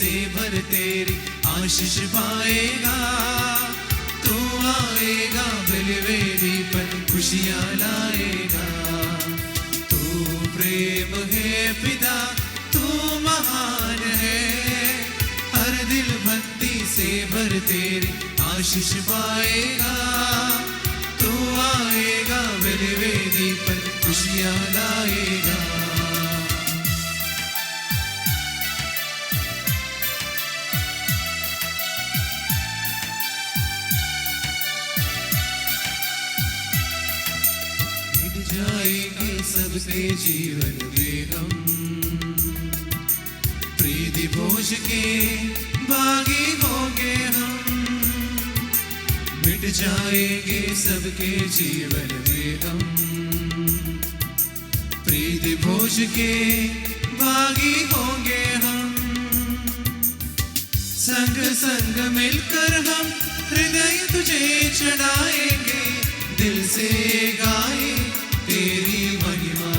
से भर तेरी आशीष पाएगा। तू आएगा बलिवेदी पर खुशियाँ लाएगा। तू प्रेम है पिता, तू महान है। हर दिल भक्ति से भर तेरी आशीष पाएगा। तू आएगा बलिवेदी पर खुशियाँ लाएगा। जाएंगे सबके जीवन में हम, प्रीति भोज के बागी होंगे हम। मिट जाएंगे सबके जीवन में हम, प्रीति भोज के बागी होंगे हम। संग संग मिलकर हम हृदय तुझे चढ़ाएंगे। दिल से गाए तेरी महिमा।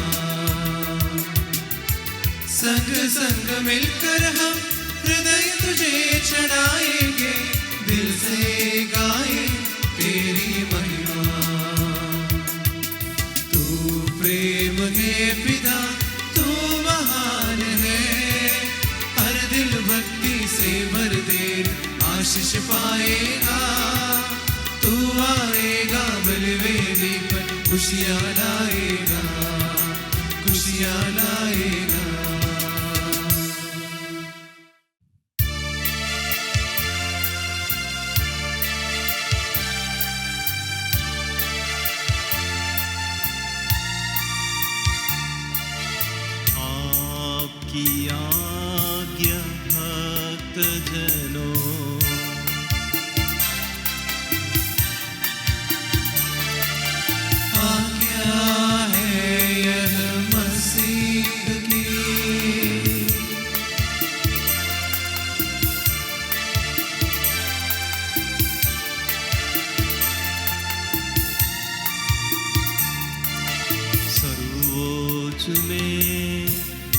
संग संग मिलकर हम हृदय तुझे चढ़ाएंगे। दिल से गाए तेरी महिमा। तू प्रेम है पिता, तू महान है। हर दिल भक्ति से भर तेरी आशीष पाएगा। तू आएगा बलिवेदी पर खुशियाँ लाएगा, खुशियाँ लाएगा। आपकी आज्ञा भक्त जनों,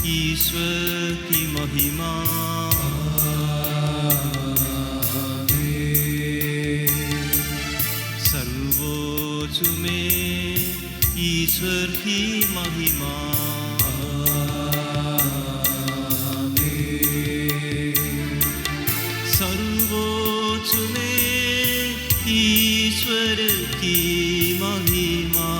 ईश्वर की महिमा। सर्वोच्च में ईश्वर की महिमा। सर्वोच्च में ईश्वर की महिमा।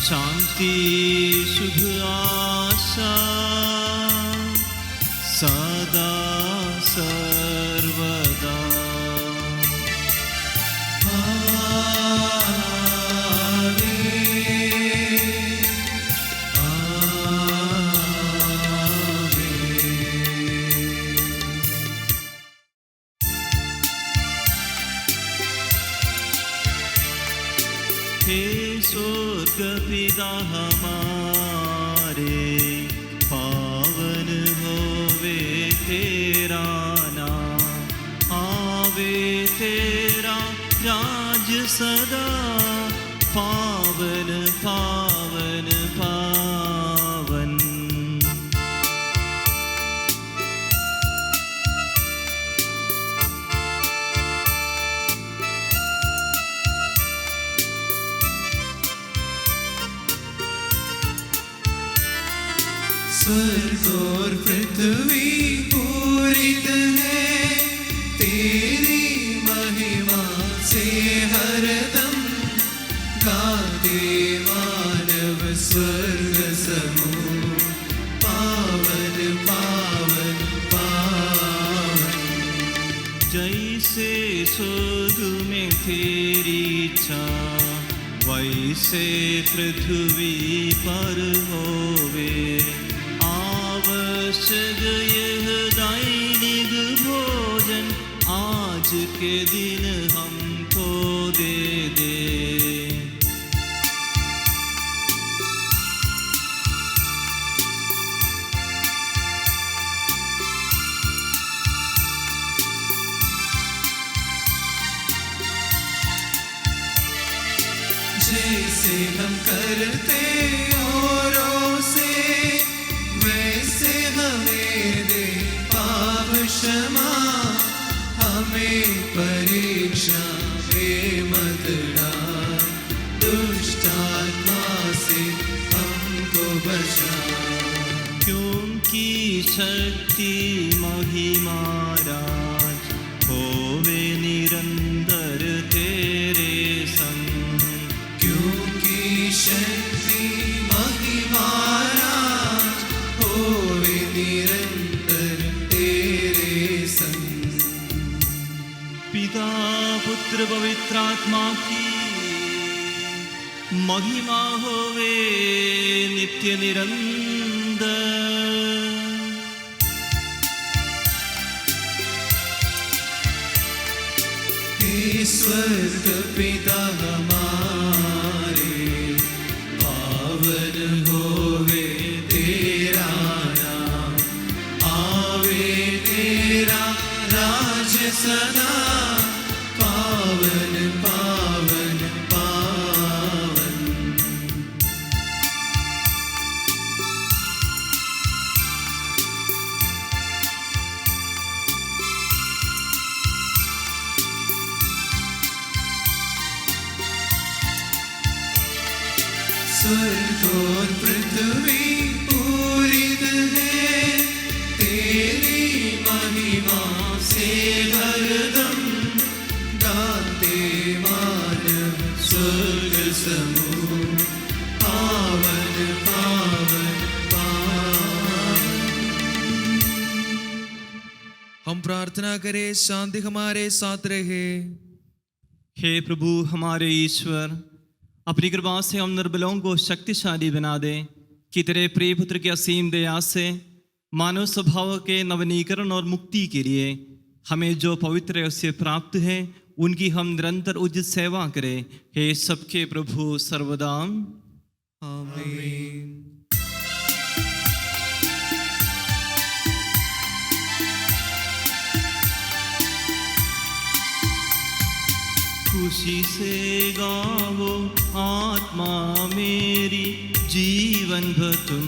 शांति शुभ आशा सदा सर्वदा। हे स्वर्ग पिता हमारे, पावन होवे तेरा नाम। आवे तेरा राज सदा, पावन पावन पावन। स्वर्ग और पृथ्वी पूरित है तेरी महिमा से हरदम। गाते मानव स्वर्ग समूह, पावन पावन पावन। जैसे स्वर्ग में तेरी इच्छा, वैसे पृथ्वी पर होवे। आवश्यक यह दैनिक भोजन के दिन हमको दे दे। जैसे हम करते औरों से, वैसे हमें दे पाप क्षमा। हमें परीक्षा में मत डाल, दुष्ट आत्मा से हमको बचा। क्योंकि शक्ति महिमा राज होवे निरंतर तेरे संग। क्योंकि शक्ति महिमा राज होवे निरंतर तेरे संग। पिता पुत्र पवित्र आत्मा की महिमा होवे नित्य निरंतर। हे स्वर्ग पिता हमारे, पावन होवे तेरा नाम। आवे तेरा राज सदा, पावन पावन पावन। स्वर्ग और पृथ्वी पूरित है तेरी महिमा से हरदम। गाते मानव स्वर्ग समूह, पावन पावन पावन। हम प्रार्थना करें, शांति हमारे साथ रहे। हे प्रभु हमारे ईश्वर, अपनी कृपा से हम निर्बलों को शक्तिशाली बना दे कि तेरे प्रिय पुत्र की असीम दया से मानव स्वभाव के नवनीकरण और मुक्ति के लिए हमें जो पवित्र रहस्य प्राप्त है, उनकी हम निरंतर उचित सेवा करें। हे सबके प्रभु सर्वदा आमीन। खुशी से गाओ आत्मा मेरी, जीवन भर तुम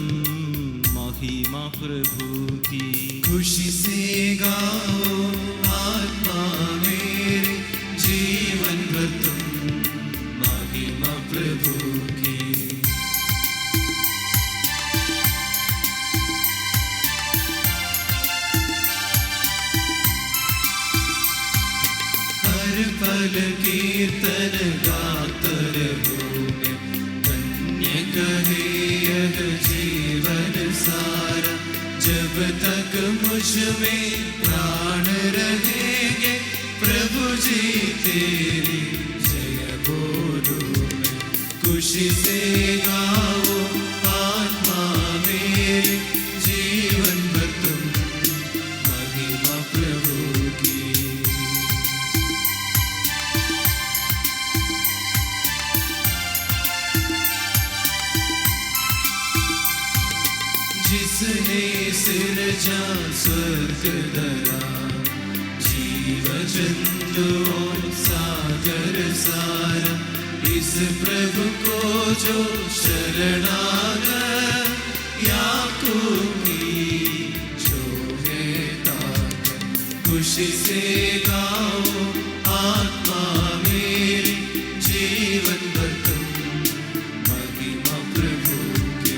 महिमा प्रभु की। खुशी से गाओ आत्मा मेरी, जीवन भर तुम महिमा प्रभु की। हर पल कीर्तन गाता रहूं मैं, धन्य कहे यह जीवन सारा। जब तक मुझ में प्राण रहेंगे, प्रभु जी तेरी जय बोलूं मैं। खुशी से गाओ आत्मा मेरी, जीवन भर तुम महिमा प्रभु की। जिसने सिरजा स्वर्ग धरा, जीव जंतु और सागर सारा। इस प्रभु को जो शरणागत, याकूब की जो है ताकत। खुशी से गाओ आत्मा मेरी, जीवन भर तुम महिमा प्रभु की।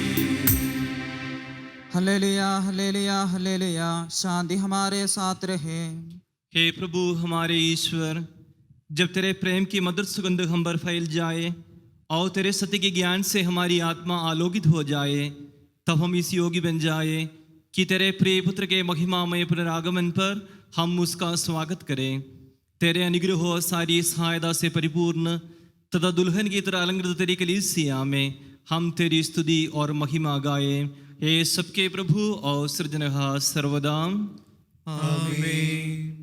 Hallelujah hallelujah hallelujah. शांति हमारे साथ रहे। हे प्रभु हमारे ईश्वर, जब तेरे प्रेम की मधुर सुगंध हम पर फैल जाए और तेरे सत्य के ज्ञान से हमारी आत्मा आलोकित हो जाए, तब हम इस योगी बन जाए कि तेरे प्रिय पुत्र के महिमामय पुनरागमन पर हम उसका स्वागत करें। तेरे अनुग्रह और सारी सहायता से परिपूर्ण तथा दुल्हन की तरह अलंकृत तेरी कलीसिया में हम तेरी स्तुति और महिमा गाए। हे सबके प्रभु और सृजनहार सर्वदा आमीन।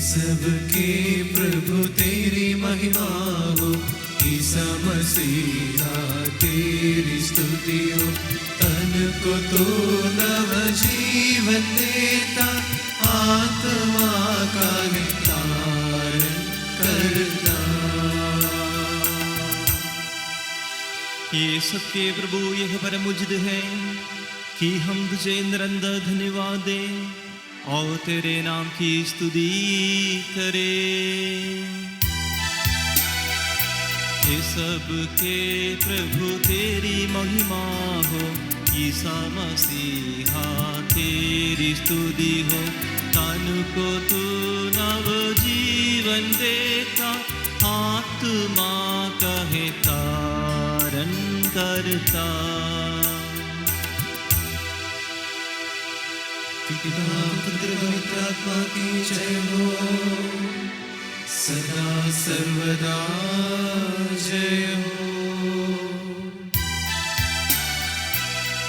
सबके प्रभु तेरी महिमा हो, ईसा मसीहा तेरी स्तुति हो। तन को तो नव जीवन देता, आत्मा का नितारण करता। ये सबके प्रभु यह परम उचित है कि हम तुझे निरंतर धन्यवाद दें और तेरे नाम की स्तुति करें। ये सबके प्रभु तेरी महिमा हो, ईसा मसीहा तेरी स्तुति हो। तन को तू नव जीवन देता, आत्मा कहे तारण करता। पिता पुत्र पवित्र आत्मा की जय हो, सदा सर्वदा जय हो।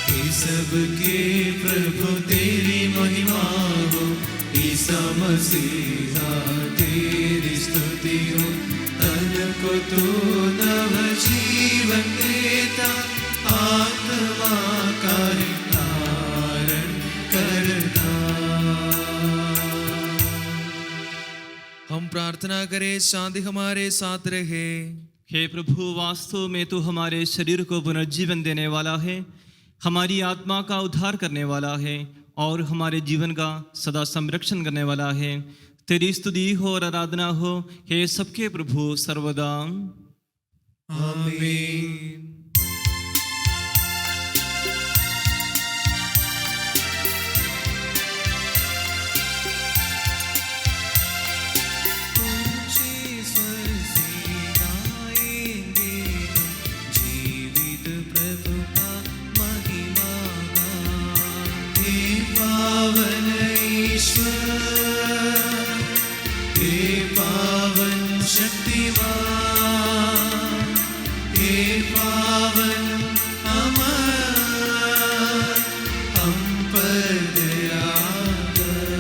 ये सबके प्रभु तेरी महिमा हो, ईसा मसीहा तेरी स्तुति हो। तन को तू नव जीवन देता, आत्मा का नितारण करता। हम प्रार्थना करें, शांति हमारे साथ रहे। हे प्रभु, वास्तव में तू हमारे शरीर को पुनर्जीवन देने वाला है, हमारी आत्मा का उद्धार करने वाला है और हमारे जीवन का सदा संरक्षण करने वाला है। तेरी स्तुति हो और आराधना हो, हे सबके प्रभु सर्वदा। आमीन। पावन ईश्वर, हे पावन शक्तिमान, हे पावन अमर, हम पर दया कर।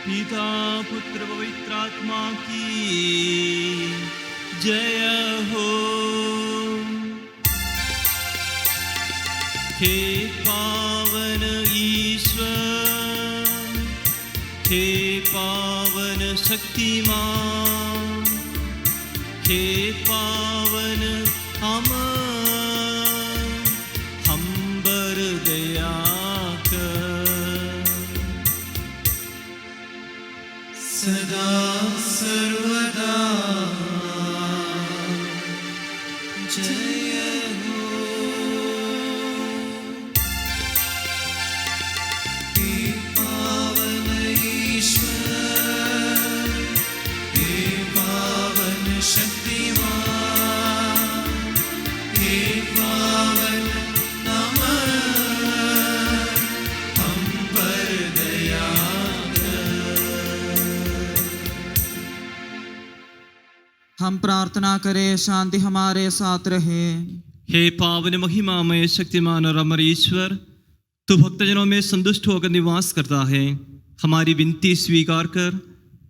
पिता पुत्र पवित्र आत्मा की जय हो। हे पावन ईश्वर, हे पावन शक्तिमान, हे पावन अमर, हम पर दया कर। सदा सर्वदा जय हो। हे पावन ईश्वर, हे पावन शक्तिमान, हे पावन अमर, हम पर दया हम प्रार्थना करें, शांति हमारे साथ रहे। हे पावन महिमामय शक्तिमान और अमर ईश्वर, तू भक्तजनों में संतुष्ट होकर निवास करता है। हमारी विनती स्वीकार कर,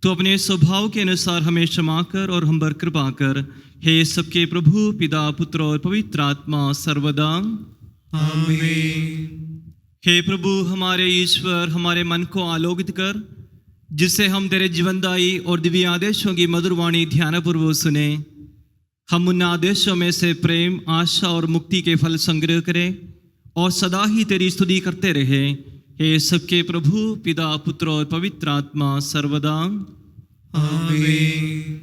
तू अपने स्वभाव के अनुसार हमें क्षमा कर और हम पर कृपा कर। हे सबके प्रभु पिता पुत्र और पवित्र आत्मा सर्वदा। आमीन। हे प्रभु हमारे ईश्वर, हमारे मन को आलोकित कर, जिससे हम तेरे जीवनदायी और दिव्य आदेशों की मधुर वाणी ध्यानपूर्वक सुने। हम उन आदेशों में से प्रेम, आशा और मुक्ति के फल संग्रह करें और सदा ही तेरी स्तुति करते रहे। हे सबके प्रभु पिता पुत्र और पवित्र आत्मा सर्वदा। आमीन।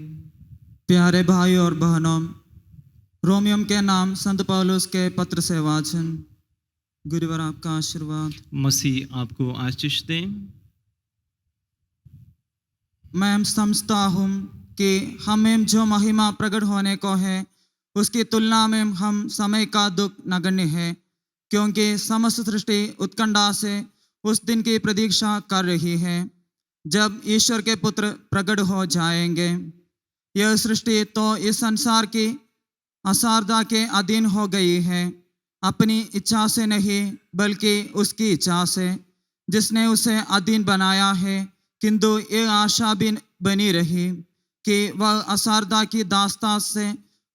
प्यारे भाई और बहनों, रोमियम के नाम संत पौलुस के पत्र से वाचन। गुरुवर आपका आशीर्वाद। मसीह आपको आशीष दे। मैं समझता हूँ कि हमें जो महिमा प्रकट होने को है, उसकी तुलना में हम समय का दुख नगण्य है, क्योंकि समस्त सृष्टि उत्कंठा से उस दिन की प्रतीक्षा कर रही है जब ईश्वर के पुत्र प्रकट हो जाएंगे। यह सृष्टि तो इस संसार की असारता के अधीन हो गई है, अपनी इच्छा से नहीं बल्कि उसकी इच्छा से, जिसने उसे अधीन बनाया है, किंतु ये आशा भी बनी रही कि वह असारदा की दास्ता से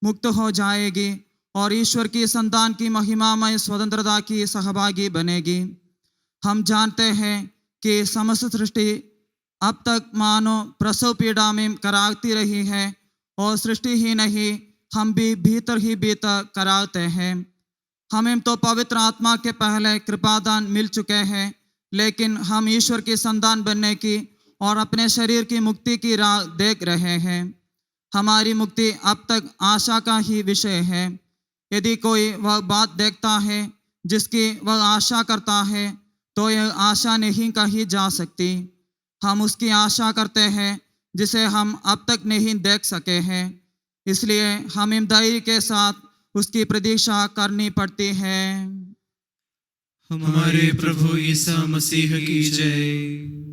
मुक्त हो जाएगी और ईश्वर की संतान की महिमामय स्वतंत्रता की सहभागी बनेगी। हम जानते हैं कि समस्त सृष्टि अब तक मानो प्रसव पीड़ा में कराती रही है और सृष्टि ही नहीं, हम भी भीतर ही भीतर कराते हैं। हमें तो पवित्र आत्मा के पहले कृपादान मिल चुके हैं, लेकिन हम ईश्वर की संतान बनने की और अपने शरीर की मुक्ति की राह देख रहे हैं। हमारी मुक्ति अब तक आशा का ही विषय है। यदि कोई वह बात देखता है जिसकी वह आशा करता है, तो यह आशा नहीं कही जा सकती। हम उसकी आशा करते हैं जिसे हम अब तक नहीं देख सके हैं, इसलिए हमें धैर्य के साथ उसकी प्रतीक्षा करनी पड़ती है। हमारे प्रभु ईसा मसीह की जय।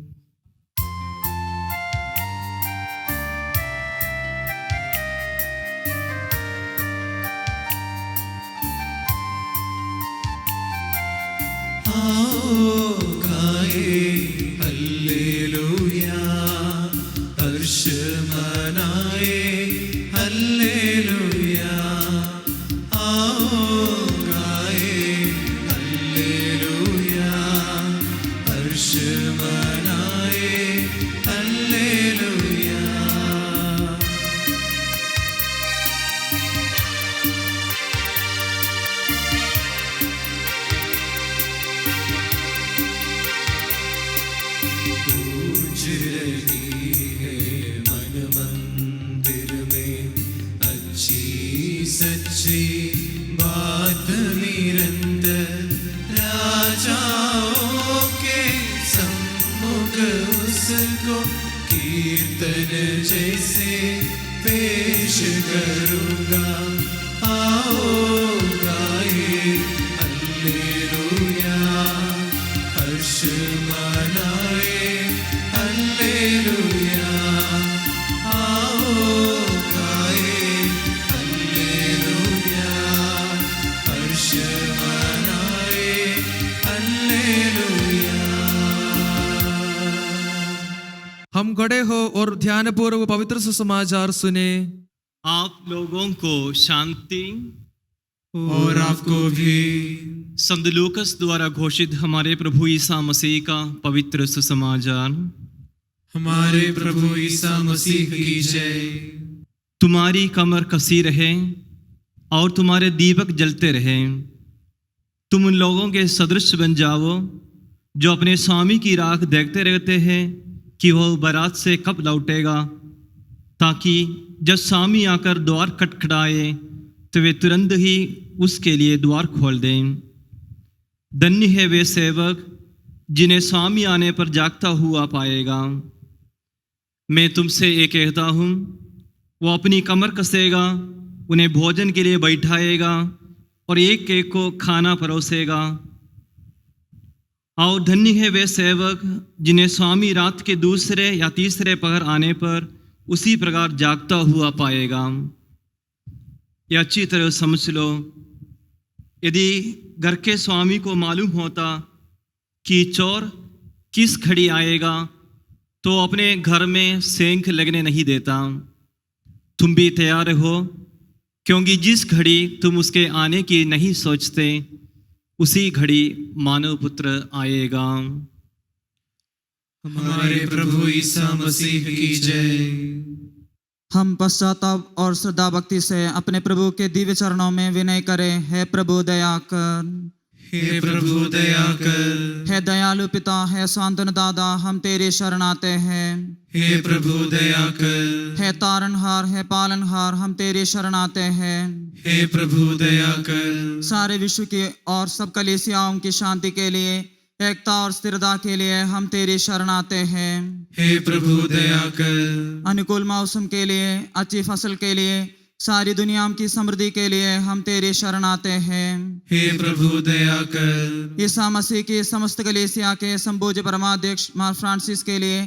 आओ गाए हल्लेलुया, हर्ष मनाए हल्लेलुया। आओ गाए हल्लेलुया, हर्ष मनाए हल्लेलुया। गूंज रही है मन मंदिर में अच्छी सच्ची बात निरंतर। राजाओं के सम्मुख उसको कीर्तन जैसे पेश करूँगा। आओ गाए हल्लेलुया, हर्ष मनाए हल्लेलुया। आओ गाए हल्लेलुया, हर्ष मनाए हल्लेलुया। हम खड़े हो और ध्यानपूर्वक पवित्र सुसमाचार सुने। आप लोगों को शांति। और आपको भी। संत लूकस द्वारा घोषित हमारे प्रभु ईसा मसीह का पवित्र सुसमाचार। हमारे प्रभु ईसा मसीह की जय। तुम्हारी कमर कसी रहे और तुम्हारे दीपक जलते रहे। तुम उन लोगों के सदृश बन जाओ जो अपने स्वामी की राह देखते रहते हैं कि वह बारात से कब लौटेगा, ताकि जब स्वामी आकर द्वार खटखटाए तो वे तुरंत ही उसके लिए द्वार खोल दें। धन्य है वे सेवक जिन्हें स्वामी आने पर जागता हुआ पाएगा। मैं तुमसे ये कहता हूँ, वो अपनी कमर कसेगा, उन्हें भोजन के लिए बैठाएगा और एक एक को खाना परोसेगा। और धन्य है वे सेवक जिन्हें स्वामी रात के दूसरे या तीसरे पहर आने पर उसी प्रकार जागता हुआ पाएगा। ये अच्छी तरह समझ लो। यदि घर के स्वामी को मालूम होता कि चोर किस घड़ी आएगा, तो अपने घर में सेंक लगने नहीं देता। तुम भी तैयार हो, क्योंकि जिस घड़ी तुम उसके आने की नहीं सोचते, उसी घड़ी मानव पुत्र आएगा। हमारे प्रभु ईसा मसीह की जय। हम पश्चाताप और श्रद्धा भक्ति से अपने प्रभु के दिव्य चरणों में विनय करें। हे प्रभु दया कर। हे प्रभु दया कर। हे दयालु पिता, हे सांत्वन दादा, हम तेरे शरण आते हैं। हे प्रभु दया कर। हे तारनहार, हे पालनहार, हम तेरे शरण आते हैं। हे प्रभु दया कर। सारे विश्व की और सब कलीसियाओं की शांति के लिए, एकता और स्थिरता के लिए हम तेरी शरण आते हैं। हे प्रभु दया कर। अनुकूल मौसम के लिए, अच्छी फसल के लिए, सारी दुनिया की समृद्धि के लिए हम तेरी शरण आते हैं। हे प्रभु दया कर। ईसा मसीह की समस्त कलीसिया के संपूज्य परमाध्यक्ष मार फ्रांसिस के लिए,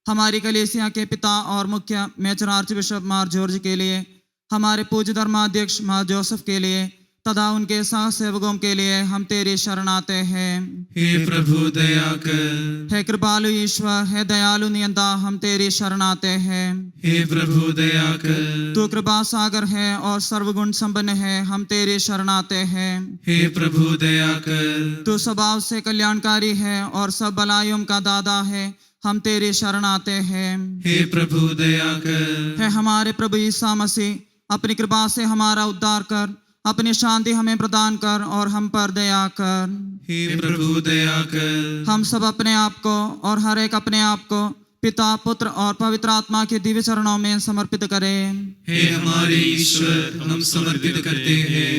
हमारी कलीसिया के पिता और मुख्य मेजर आर्च बिशप मार जॉर्ज के लिए, हमारे पूज्य धर्माध्यक्ष मार जोसेफ के लिए, तथा उनके सहसेवकों के लिए हम तेरी शरण आते हैं। हे प्रभु दया कर, हे कृपालु ईश्वर, हे दयालु नियंता, हम तेरी शरण आते हैं। हे प्रभु दया कर, तू कृपा सागर है और सर्वगुण संपन्न है, हम तेरी शरण आते हैं। हे प्रभु दया कर, तू स्वभाव से कल्याणकारी है और सब भलाइयों का दाता है, हम तेरी शरण आते हैं। हे प्रभु दया कर, है हमारे प्रभु ईसा मसीह, अपनी कृपा से हमारा उद्धार कर, अपनी शांति हमें प्रदान कर और हम पर दया कर। हे प्रभु दया कर, हम सब अपने आप को और हर एक अपने आप को पिता, पुत्र और पवित्र आत्मा के दिव्य चरणों में समर्पित करें। हे हमारे ईश्वर, हम समर्पित करते हैं।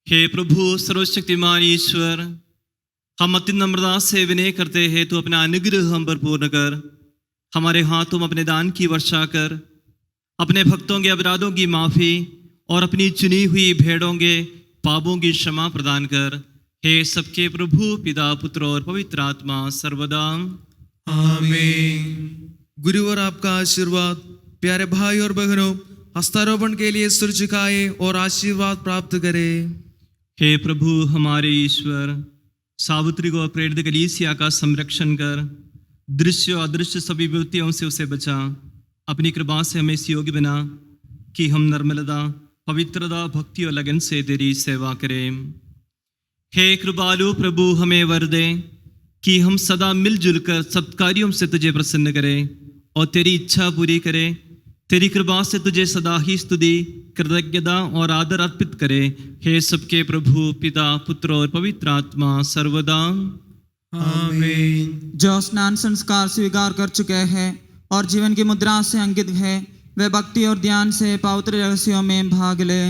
हे प्रभु सर्वशक्तिमान ईश्वर, हम अति नम्रता से विनय करते हैं, तो अपना अनुग्रह हम पर पूर्ण कर, हमारे हाथों में अपने दान की वर्षा कर, अपने भक्तों के अपराधों की माफ़ी और अपनी चुनी हुई भेड़ों के पापों की क्षमा प्रदान कर। हे सबके प्रभु पिता, पुत्र और पवित्र आत्मा सर्वदा आमीन। गुरु और आपका आशीर्वाद प्यारे भाई और बहनों हस्तारोपण के लिए सिर झुकाए और आशीर्वाद प्राप्त करे। हे प्रभु हमारे ईश्वर, सावित्री को प्रेरित कलीसिया का संरक्षण कर, दृश्य और अदृश्य सभी विपत्तियों से उसे बचा, अपनी कृपा से हमें इस योग्य बना कि हम निर्मलता, पवित्रता, भक्ति और लगन से तेरी सेवा करें। हे कृपालु प्रभु, हमें वर दे कि हम सदा मिलजुल कर सत्कार्यों से तुझे प्रसन्न करें और तेरी इच्छा पूरी करें। तेरी कृपा से तुझे सदा ही स्तुति, कृतज्ञता और आदर अर्पित करे। हे सबके प्रभु पिता, पुत्र और पवित्र आत्मा सर्वदा आमीन। जो स्नान संस्कार स्वीकार कर चुके हैं और जीवन की मुद्रा से अंकित है, वे भक्ति और ध्यान से पवित्र रहस्यों में भाग ले।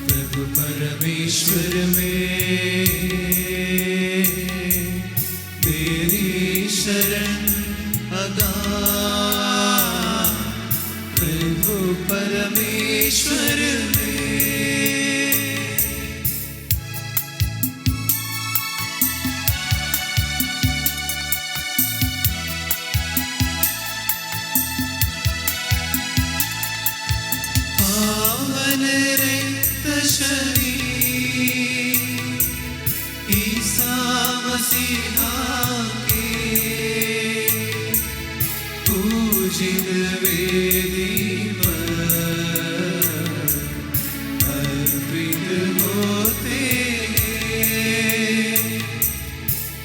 प्रभु परमेश्वर में तेरी शरण अगा, प्रभु परमेश्वर में। पावन रिक्त शरीर ईसा मसीहा के, पूजित वेदी पर अर्पित होते हैं।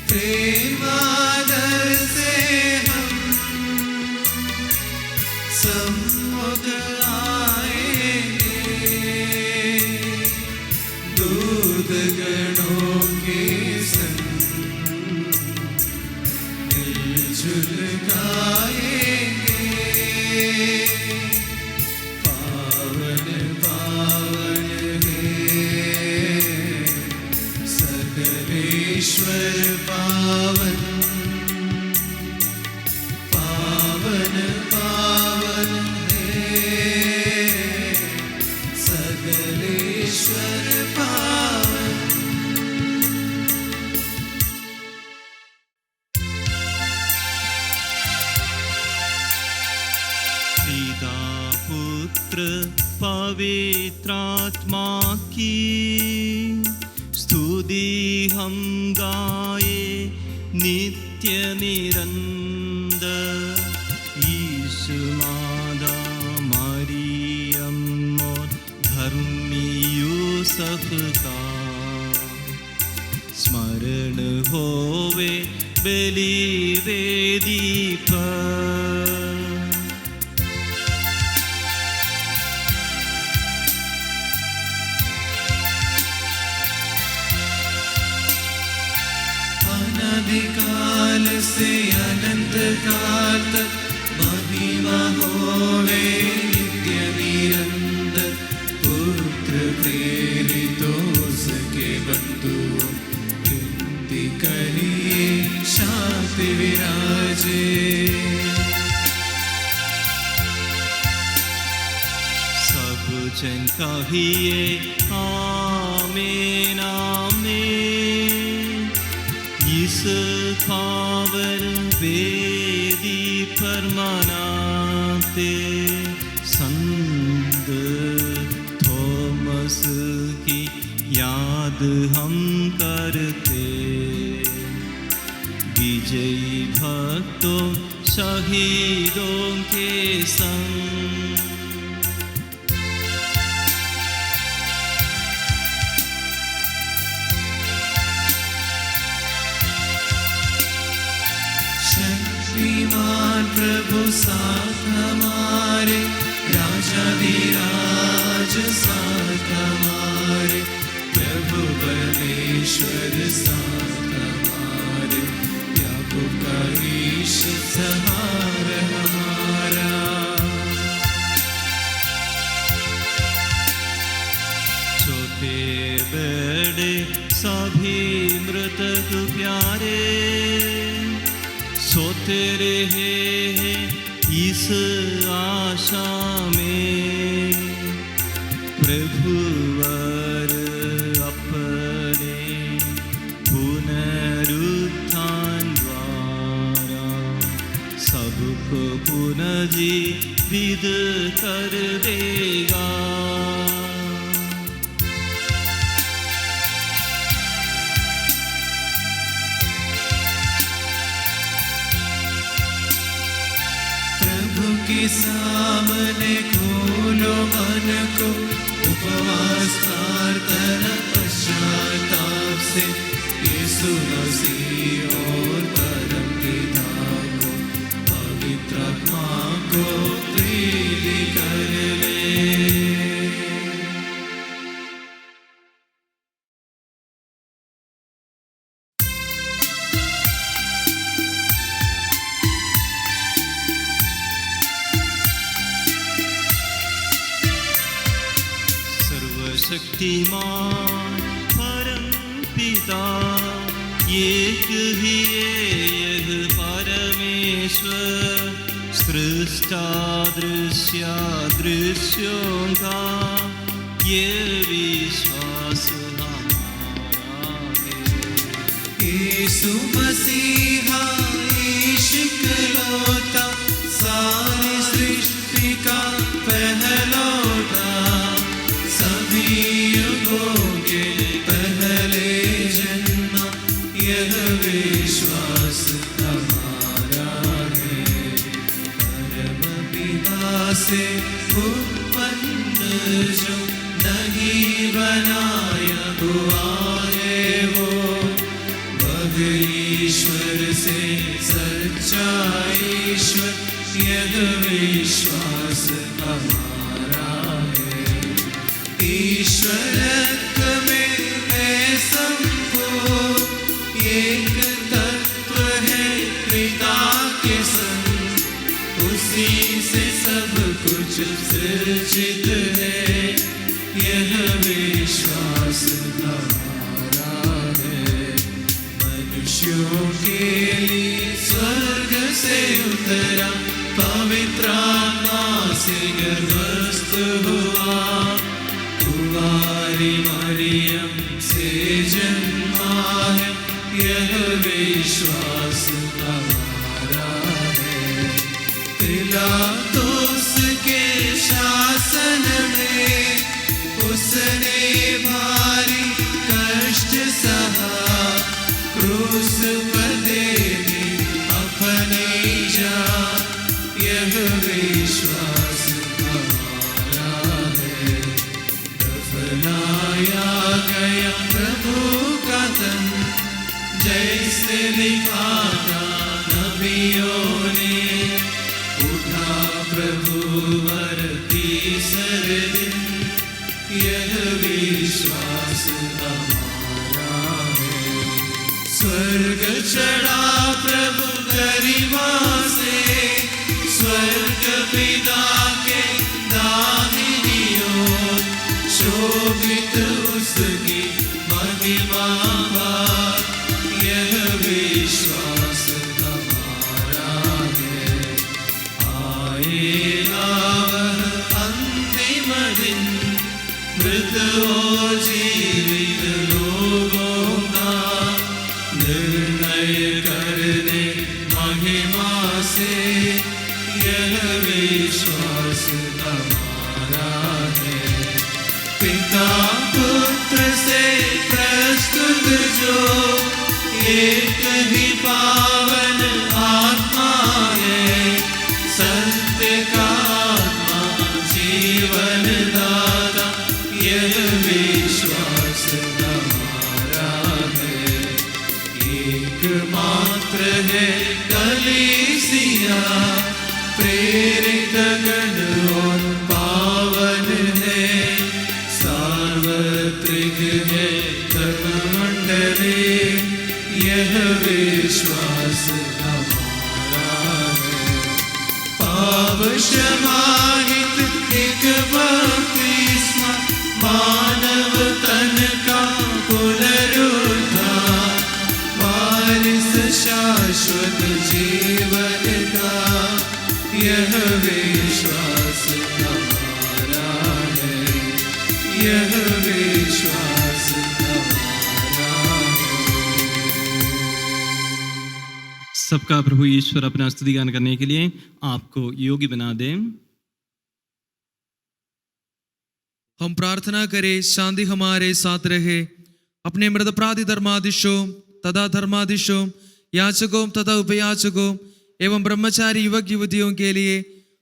प्रेमादर से हम सम्मुख दूत गणों के संग मिलजुल गाएंगे। पावन पावन है सकलेश्वर पावन, पावन पावन है सकलेश्वर पावन। पिता पुत्र पवित्रात्मा की स्तुति हम गाए नित्य निरंतर। यीशु माता मरियम और धर्मी यूसुफ का स्मरण होवे बलि वेदी पर। अनादिकाल से अनंत काल तक महिमा होवे नित्य निरंतर। पुत्र प्रेरितों के बंधुओं विनती करिए शांति विराजे। वचन कहिए आमीन आमीन। इस पावन वेदी पर मनाते संत थॉमस की याद हम करते। विजयी भक्तों शहीदों के संग शक्तिमान प्रभु साथ हमारे, राजाधिराज साथ हमारे, प्रभु परमेश्वर साथ हमारे, याकूब का ईश्वर सहारा हमारा। छोटे बड़े सभी मृतक प्यारे सोते रहे हैं इस आशा में, प्रभुवर अपने पुनरुत्थान द्वारा सबको पुनर्जीवित कर देगा। के सामने खोलो मन को, उपवास प्रार्थना पश्चाताप से, यीशु मसीह और परम पिता को पवित्र आत्मा को प्रेरित कर ले। शक्तिमान परम पिता एक ही एक परमेश्वर, सृष्टा दृश्य दृश्यों का ये विश्वास हमारा है। यीशु मसीहा इकलौता सारी सृष्टि का पहलौटा, सभी युगों के पहले जन्मा, यह विश्वास हमारा है। परम पिता से उत्पन्न जो नहीं बनाया हुआ है वो, वह ईश्वर से सच्चा ईश्वर, यह विश्वास हमारा है। ईश्वरत्व में है संपूर्ण, एक तत्व है पिता के संग, उसी से सब कुछ सृजित है, यह विश्वास हमारा है। मनुष्यों के लिए स्वर्ग से उतरा, पवित्र आत्मा से गर्भस्थ हुआ, कुंवारी मरियम से जन्मा है, यह विश्वास हमारा है। पिलातुस के शासन में उसने भारी कष्ट सहा, क्रूस पर देने अपनी जान, यह विश्वास हमारा है। दफनाया गया प्रभु का तन, जैसे लिखा था नबियों ने, उठा प्रभु वर तीसरे दिन, यह विश्वास हमारा है। स्वर्ग चढ़ा प्रभु गरिमा से, स्वर्ग पिता के दाहिनी ओर, शोभित उसकी महिमा भार, यह विश्वास हमारा है। आएगा वह अंतिम दिन, दिन मृत और जीवित लोगों का निर्णय करने महिमा से यह विश्वास हमारा है। पिता पुत्र से प्रस्तुत जो एक ही पावन आत्मा है, सत्य का आत्मा जीवन दाता यह विश्वास हमारा है। एक मात्र है कलीसिया प्रेरित गण और पावन है, सार्वत्रिक है मंडली यह विश्वास हमारा है। पाप क्षमा हित एक बपतिस्मा मानव तन का पुनरुद्धार, वारिस शाश्वत जीवन का यह विश्वास हमारा है। यह विश्वास हमारा है। सबका प्रभु ईश्वर अपना स्तुति गान करने के लिए आपको योग्य बना दे। हम प्रार्थना करें, शांति हमारे साथ रहे। अपने मृत अपराधी धर्माधीशों तथा धर्माधीशों, याचकों तथा उपयाचकों एवं ब्रह्मचारी युवक युवतियों के लिए,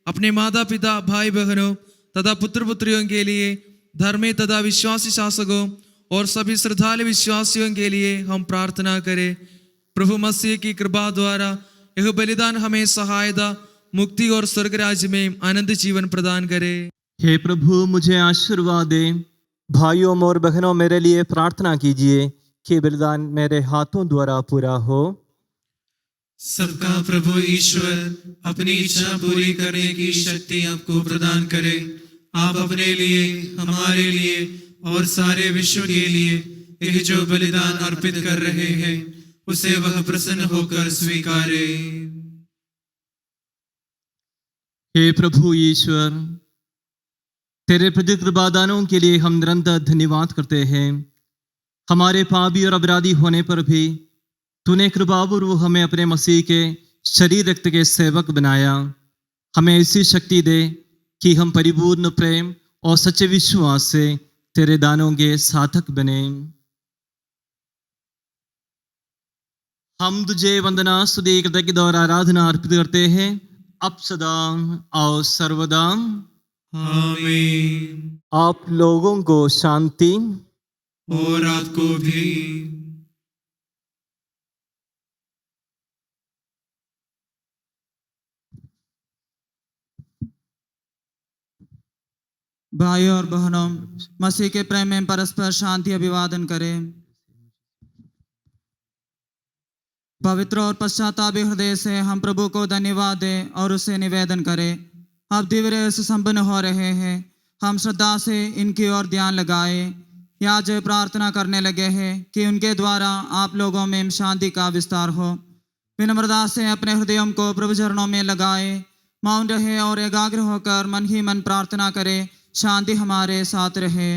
अपने माता पिता भाई बहनों तथा पुत्र पुत्रियों के लिए, धर्मी तथा विश्वासी शासकों और सभी श्रद्धालु विश्वासियों के लिए हम प्रार्थना करें। प्रभु मसीह की कृपा द्वारा यह बलिदान हमें सहायता, मुक्ति और स्वर्ग राज्य में आनंद जीवन प्रदान करे। हे प्रभु मुझे आशीर्वाद दे। भाइयों और बहनों, मेरे लिए प्रार्थना कीजिए कि बलिदान मेरे हाथों द्वारा पूरा हो। सबका प्रभु ईश्वर अपनी इच्छा पूरी करने की शक्ति आपको प्रदान करे। आप अपने लिए, हमारे लिए और सारे विश्व के लिए यह जो बलिदान अर्पित कर रहे हैं उसे वह प्रसन्न होकर स्वीकारे। हे प्रभु ईश्वर, तेरे प्रति कृपादानों के लिए हम निरंतर धन्यवाद करते हैं। हमारे पापी और अपराधी होने पर भी तूने कृपापूर्वक हमें अपने मसीह के शरीर रक्त के सेवक बनाया। हमें ऐसी शक्ति दे कि हम परिपूर्ण प्रेम और सच्चे विश्वास से तेरे दानों के साधक बने। हम तुझे वंदना, स्तुति, कृतज्ञता और आराधना अर्पित करते हैं, अब सदा और सर्वदा। आमीन। आप लोगों को शांति। और आपको भी। भाइयों और बहनों, मसीह के प्रेम में परस्पर शांति अभिवादन करें। पवित्र और पश्चातापी हृदय से हम प्रभु को धन्यवाद दें और उसे निवेदन करें। अब दिव्य से संपन्न हो रहे हैं, हम श्रद्धा से इनकी ओर ध्यान लगाएं। आज प्रार्थना करने लगे हैं कि उनके द्वारा आप लोगों में शांति का विस्तार हो। विनम्रता से अपने हृदयों को प्रभु चरणों में लगाए, मौन रहे और एकाग्र होकर मन ही मन प्रार्थना करें। शांति हमारे साथ रहे।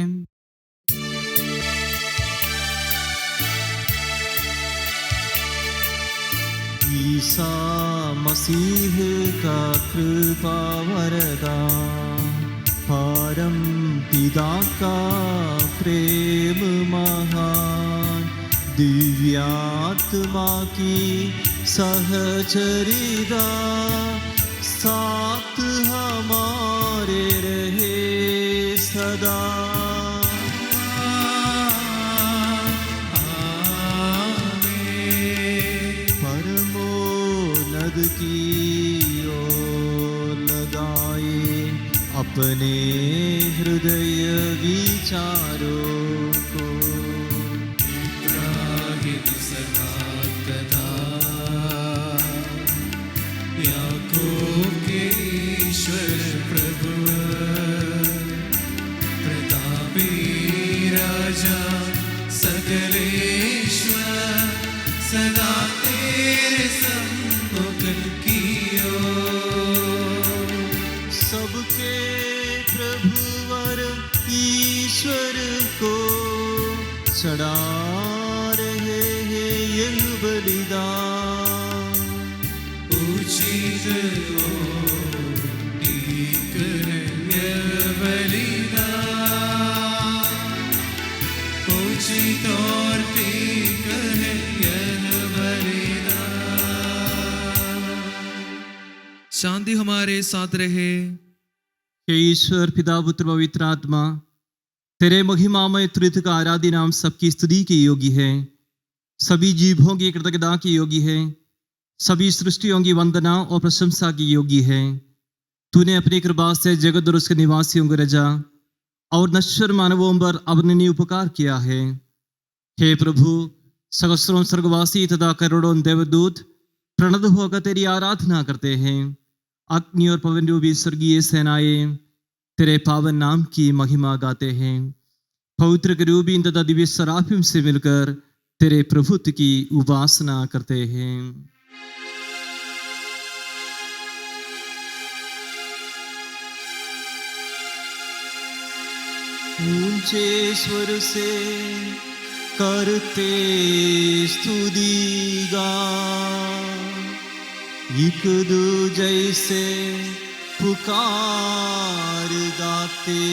ईसा मसीह का कृपा वरदान, परम पिता का प्रेम महान, दिव्यात्मा की सहचरिता साथ हमारे रहे सदा। परमोन्नत की ओर लगाए अपने हृदय विचारों को। इब्राहिम इसहाक तथा याकूब के ईश्वर प्रभु, प्रतापी राजा सकलेश्वर, सदा तेरे सम्मुख कियो। सबके प्रभुवर ईश्वर को चढ़ा रहे हैं यह बलिदान। उचित और ठीक है यह बलिदान, उचित और ठीक है यह बलिदान। शांति हमारे साथ रहे। हे ईश्वर पिता पुत्र पवित्र आत्मा, तेरे महिमामय त्रित्व का आराध्य नाम सबकी स्तुति के योग्य है, सभी जीवों की कृतज्ञता की योग्य है, सभी सृष्टियों की वंदना और प्रशंसा की योग्य है। तूने अपनी कृपा से जगत और उसके निवासियों को रजा और नश्वर मानवों पर अवर्णनीय उपकार किया है। हे प्रभु, सहस्रों स्वर्गवासी तथा करोड़ों देवदूत प्रणत होकर तेरी आराधना करते हैं। अग्नि और पवन रूपी स्वर्गीय सेनाएं तेरे पावन नाम की महिमा गाते हैं। पवित्र करूबीन तथा दिव्य सराफिम से मिलकर तेरे प्रभुत्व की उपासना करते हैं। ऊंचे स्वर से करते स्तुति गान, एक दूजे से पुकार गाते।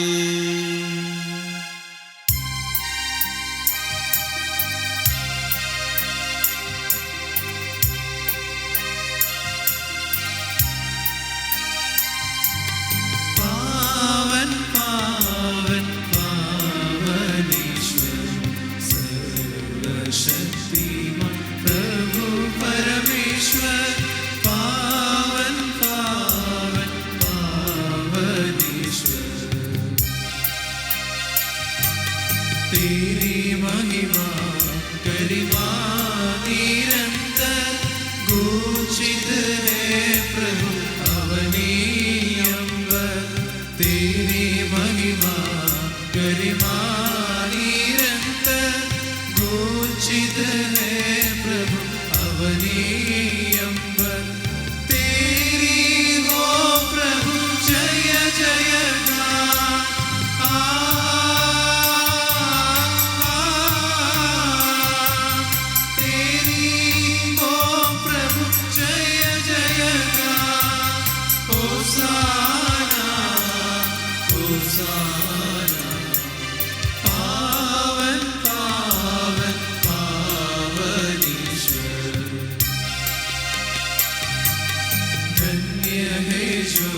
पावन पावन पावन ईश्वर सर्वशक्तिमान प्रभु परमेश्वर, पावन पावन पावन ईश्वर। तेरी महिमा गरिमा निरंतर घोषित है प्रभु अवनीयंबर। तेरी महिमा गरिमा निरंतर घोषित है प्रभु अवनीयंबर। तेरी हो प्रभु जय जयकार। तेरी हो प्रभु जय जयकार। होसाना होसाना। पावन पावन पावन ईश्वर, धन्य है जो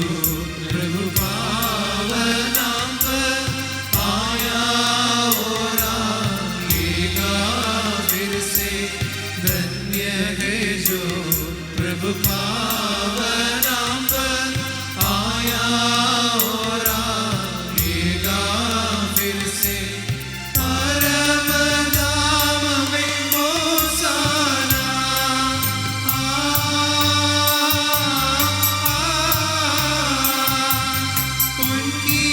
प्रभु पावन नाम पर आया और आएगा फिर से। धन्य है जो प्रभु पावन नाम पर आया और आएगा फिर से। परम धाम में होसाना। उनकी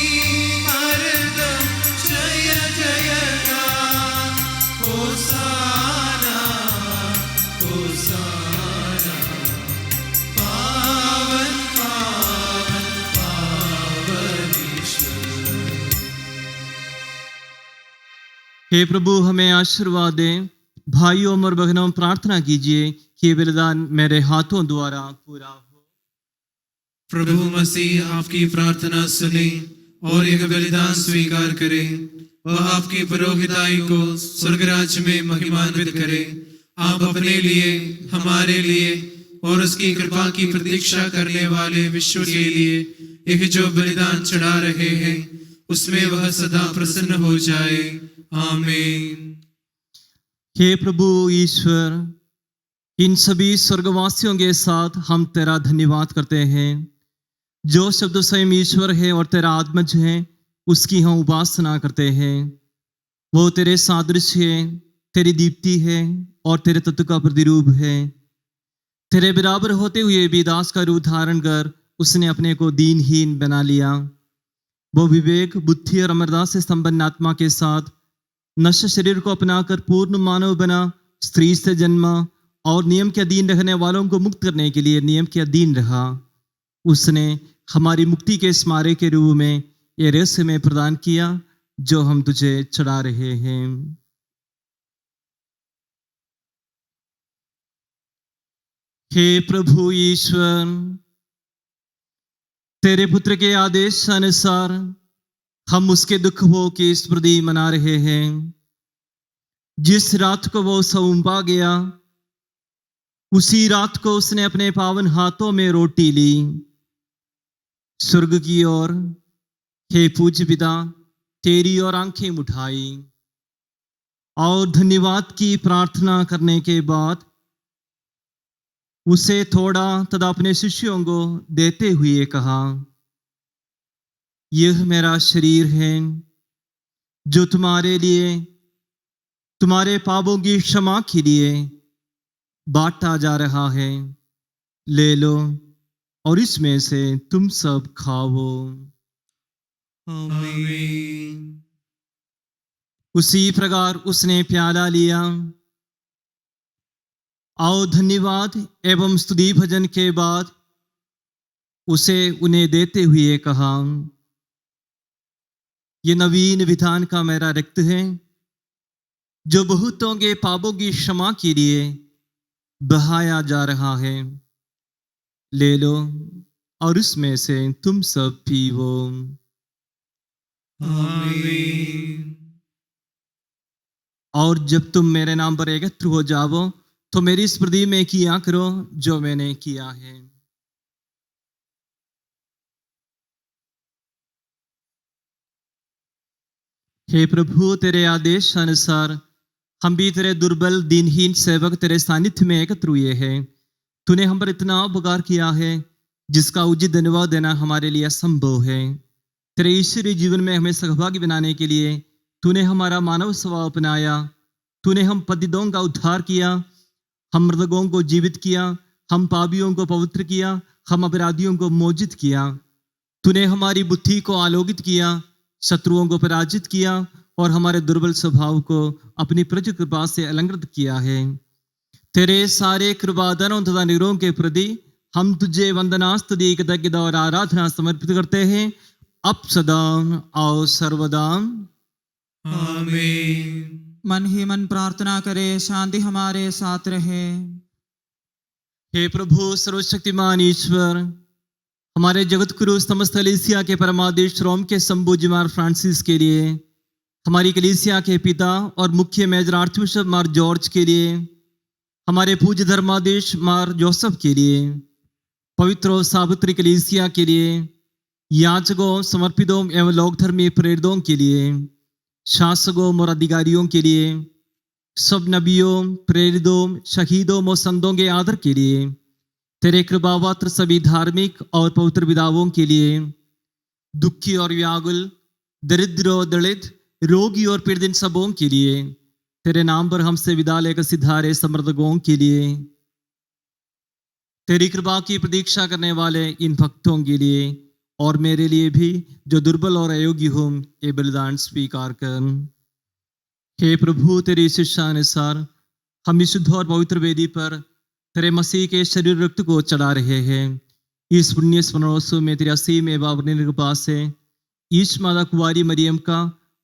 हरदम जय जयकार। होसाना होसाना। पावन पावन पावन ईश्वर। हे प्रभु, हमें आशीर्वाद दें। भाइयों और बहनों, प्रार्थना कीजिए कि ये बलिदान मेरे हाथों द्वारा पूरा हो। प्रभु मसीह आपकी प्रार्थना सुने और यह बलिदान स्वीकार करे। वह आपकी पुरोहिताई को स्वर्ग राज्य में महिमान्वित करे। आप अपने लिए, हमारे लिए और उसकी कृपा की प्रतीक्षा करने वाले विश्व के लिए एक जो बलिदान चढ़ा रहे हैं, उसमें वह सदा प्रसन्न हो जाए। आमीन। हे प्रभु ईश्वर, इन सभी स्वर्गवासियों के साथ हम तेरा धन्यवाद करते हैं। जो शब्द स्वयं ईश्वर है और तेरा आत्मज है, उसकी हम उपासना करते हैं। वो तेरे सादृश्य है, तेरी दीप्ति है और तेरे तत्व का प्रतिरूप है। तेरे बराबर होते हुए भी दास का रूप धारण कर उसने अपने को दीनहीन बना लिया। वो विवेक, बुद्धि और अमरता से संपन्न आत्मा के साथ नश्वर शरीर को अपनाकर पूर्ण मानव बना, स्त्री से जन्मा और नियम के अधीन रहने वालों को मुक्त करने के लिए नियम के अधीन रहा। उसने हमारी मुक्ति के स्मारक के रूप में ये रहस्य में प्रदान किया जो हम तुझे चढ़ा रहे हैं। हे प्रभु ईश्वर, तेरे पुत्र के आदेश अनुसार हम उसके दुखों की स्मृति मना रहे हैं। जिस रात को वो सौंपा गया, उसी रात को उसने अपने पावन हाथों में रोटी ली, स्वर्ग की ओर, हे पूज्य पिता, तेरी ओर आंखें उठाई और धन्यवाद की प्रार्थना करने के बाद उसे थोड़ा तथा अपने शिष्यों को देते हुए कहा, यह मेरा शरीर है जो तुम्हारे लिए, तुम्हारे पापों की क्षमा के लिए बांटा जा रहा है। ले लो और इसमें से तुम सब खाओ। आमीन। उसी प्रकार उसने प्याला लिया और धन्यवाद एवं स्तुति भजन के बाद उसे उन्हें देते हुए कहा, ये नवीन विधान का मेरा रक्त है जो बहुतों के पापों की क्षमा के लिए बहाया जा रहा है। ले लो और इसमें से तुम सब पीवो। आमीन। और जब तुम मेरे नाम पर एकत्र हो जाओ तो मेरी स्मृति में किया करो जो मैंने किया है। हे प्रभु, तेरे आदेश अनुसार हम भी तेरे दुर्बल दीनहीन सेवक तेरे सानिध्य में एकत्र हुए हैं। तूने हम पर इतना उपकार किया है जिसका उचित धन्यवाद देना हमारे लिए असंभव है। तेरे ईश्वरीय जीवन में हमें सहभागी बनाने के लिए तूने हमारा मानव स्वभाव अपनाया। तूने हम पतितों का उद्धार किया, हम मृतकों को जीवित किया, हम पापियों को पवित्र किया, हम अपराधियों को मोचित किया। तूने हमारी बुद्धि को आलोकित किया, शत्रुओं को पराजित किया और हमारे दुर्बल स्वभाव को अपनी प्रचुर कृपा से अलंकृत किया है। तेरे सारे कृपादानों तथा निग्रहों के प्रति हम तुझे वंदना, स्तुति, कृतज्ञता और आराधना समर्पित करते हैं, अब सदा और सर्वदा। आमीन। मन ही मन प्रार्थना करे, शांति हमारे साथ रहे। हे प्रभु सर्वशक्तिमान ईश्वर, हमारे जगत गुरु समस्त कलीसिया के परमादेश रोम के संबोजी मार फ्रांसिस के लिए, हमारी कलीसिया के पिता और मुख्य मेजर आर्चबिशप मार जॉर्ज के लिए, हमारे पूज्य धर्मादेश मार जोसेफ के लिए, पवित्र और सावित्री कलीसिया के लिए, याचकों, समर्पितों एवं लोक धर्मी प्रेरितों के लिए, शासकों और अधिकारियों के लिए, सब नबियों, प्रेरितों, शहीदों और संतों के आदर के लिए, तेरे कृपापात्र सभी धार्मिक और पवित्र विधाओं के लिए, दुखी और व्याकुल, दरिद्र और दलित, रोगी और पीड़ित सबों के लिए, तेरे नाम पर हमसे विदा लेकर सिधारे समर्थकों के लिए, तेरी कृपा की प्रतीक्षा करने वाले इन भक्तों के लिए और मेरे लिए भी जो दुर्बल और अयोग्य हूँ, ये बलिदान स्वीकार कर। हे प्रभु, तेरी शिक्षानुसार हम विशुद्ध और पवित्र वेदी पर तेरे मसीह के शरीर रक्त को चढ़ा रहे हैं। इस पुण्य स्मरणोत्सव में तेरी असीम एवं कृपा से ईश माता कुंवारी मरियम का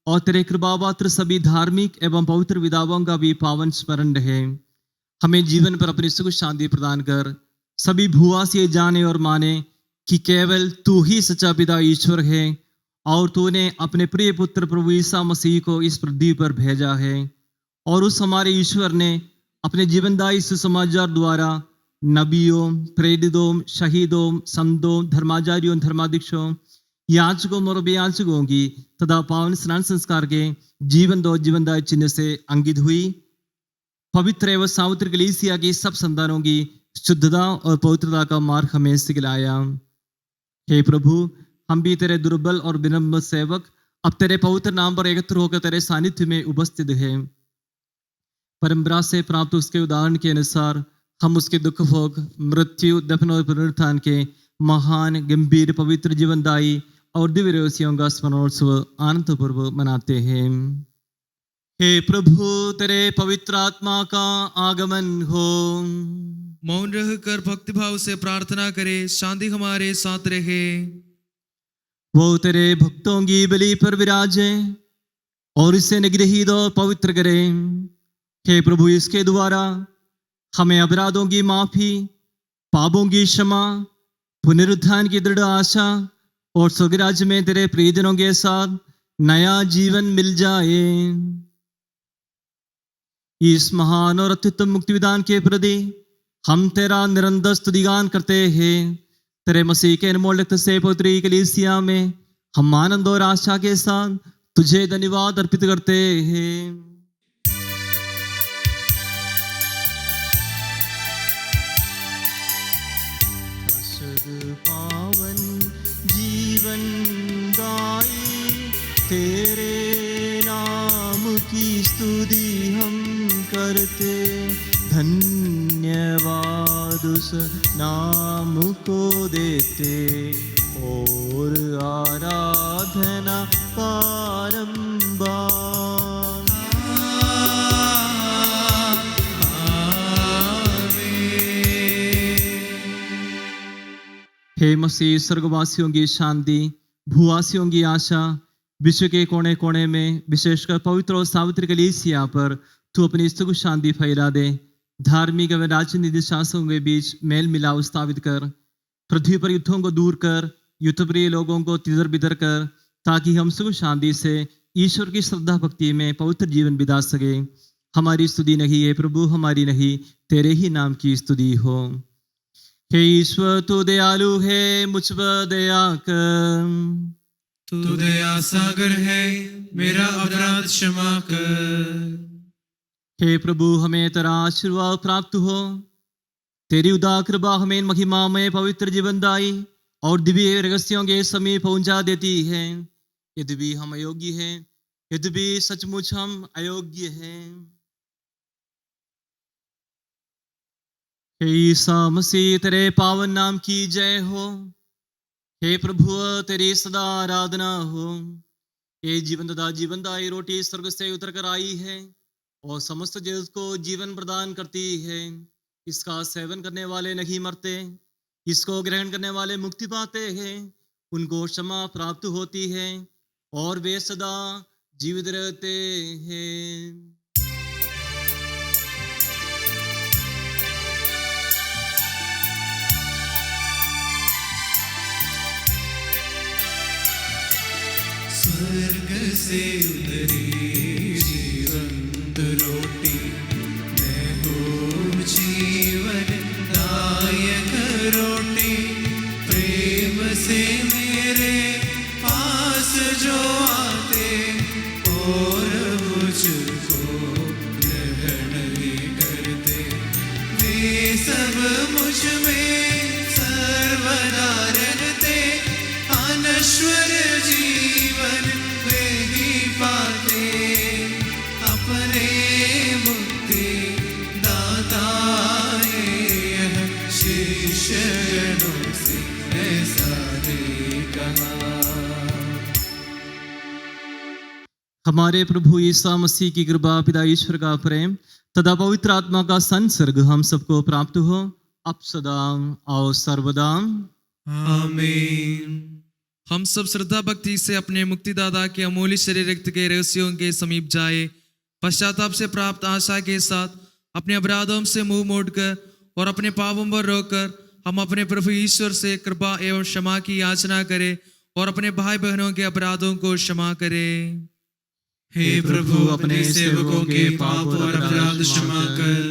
और तेरे कृपापात्र सभी धार्मिक एवं पवित्र विधाओं का भी पावन स्मरण रहे। हमें जीवन पर अपनी सुख शांति प्रदान कर सभी भुआ से जाने और माने कि केवल तू ही सच्चा पिता ईश्वर है और तूने अपने प्रिय पुत्र प्रभु ईसा मसीह को इस पृथ्वी पर भेजा है। और उस हमारे ईश्वर ने अपने जीवनदायी सुसमाचार द्वारा नबियों, प्रेरितों, शहीदों, संतों, धर्माचार्यों, धर्माध्यक्षों, याचकों और याचकों की तथा पावन स्नान संस्कार के जीवन दो जीवनदायी चिन्ह से अंकित हुई पवित्र एवं सावित्र कलीसिया की सब संतानों की शुद्धता और पवित्रता का मार्ग हमें सिखलाया। हे प्रभु, हम भी तेरे दुर्बल और विनम्र सेवक अब तेरे पवित्र नाम पर एकत्र होकर तेरे सानिध्य में उपस्थित हैं। परंपरा से प्राप्त उसके उदाहरण के अनुसार हम उसके दुख भोग, मृत्यु, दफन और पुनरुत्थान के महान, गंभीर, पवित्र, जीवनदायी और दिव्य रहस्यों का स्मरणोत्सव आनंद पूर्व मनाते हैं। हे प्रभु, तेरे पवित्र आत्मा का आगमन हो। मौन रहकर भक्तिभाव से प्रार्थना करे, शांति हमारे साथ रहे। वो तेरे भक्तों की बलि पर विराजे और इसे निगृहीत और पवित्र करें। हे प्रभु, इसके द्वारा हमें अपराधों की माफी, पापों की क्षमा, पुनरुत्थान की दृढ़ आशा और स्वर्ग राज्य में तेरे प्रियजनों के साथ नया जीवन मिल जाए। इस महान और अत्युत्तम मुक्ति विधान के प्रति हम तेरा निरंतर स्तुतिगान करते हैं। तेरे मसीह के अनमोल रक्त से पवित्र कलीसिया में हम आनंद और आशा के साथ तुझे धन्यवाद अर्पित करते हैं। पावन जीवन दाई तेरे नाम की स्तुति हम करते, धन्यवाद उस नाम को देते और आराधना बारंबार। हे मसीह, स्वर्गवासियों की शांति, भूवासियों की आशा, विश्व के कोने कोने में विशेषकर पवित्र और सावित्री कलीसिया पर तू अपनी सुख शांति फैला दे। धार्मिक एवं राजनीतिक शासकों के बीच मेल मिलाप स्थापित कर, पृथ्वी पर युद्धों को दूर कर, युद्ध प्रिय लोगों को तितर बितर कर, ताकि हम सुख शांति से ईश्वर की श्रद्धा भक्ति में पवित्र जीवन बिता सके। हमारी स्तुति नहीं है प्रभु, हमारी नहीं, तेरे ही नाम की स्तुति हो। हे ईश्वर, तू दयालु है, मुझ पर दया कर। तू दया सागर है, मेरा अपराध क्षमा कर। हे प्रभु, हमें तेरा आशीर्वाद प्राप्त हो। तेरी उदार कृपा हमें महिमामय पवित्र जीवनदायी और दिव्य रहस्यों के समीप पहुंचा देती है। यद्यपि हम अयोग्य हैं, यद्यपि सचमुच हम अयोग्य हैं। हे ईसा मसीह, तेरे पावन नाम की जय हो। हे प्रभु, तेरी सदा आराधना हो। ये जीवनदायी रोटी स्वर्ग से उतर कर आई है और समस्त जगत को जीवन प्रदान करती है। इसका सेवन करने वाले नहीं मरते, इसको ग्रहण करने वाले मुक्ति पाते हैं। उनको क्षमा प्राप्त होती है और वे सदा जीवित रहते हैं। स्वर्ग से उतरी जीवंत रोटी, मैं हूँ जीवन दायक रोटी। प्रेम से मेरे पास जो आते और मुझको ग्रहण भी करते, वे सब मुझ में सर्वदा रहते। अनश्वर जीवन वे ही पाते, अपने मुक्ति दाता यह शिष्यों से ऐसा ही कहा। हमारे प्रभु ईसा मसीह की कृपा, पिता ईश्वर का प्रेम तथा पवित्र आत्मा का संसर्ग हम सबको प्राप्त हो, अब सदा और सर्वदा। आमीन। हम सब श्रद्धा भक्ति से अपने मुक्तिदाता के अमूल्य शरीर रक्त के रहस्यों के समीप जाए। पश्चाताप से प्राप्त आशा के साथ अपने अपराधों से मुंह मोड़कर और अपने पापों पर रोककर हम अपने प्रभु ईश्वर से कृपा एवं क्षमा की याचना करें और अपने भाई बहनों के अपराधों को क्षमा करें। हे प्रभु, अपने सेवकों के पाप और अपराध क्षमा कर।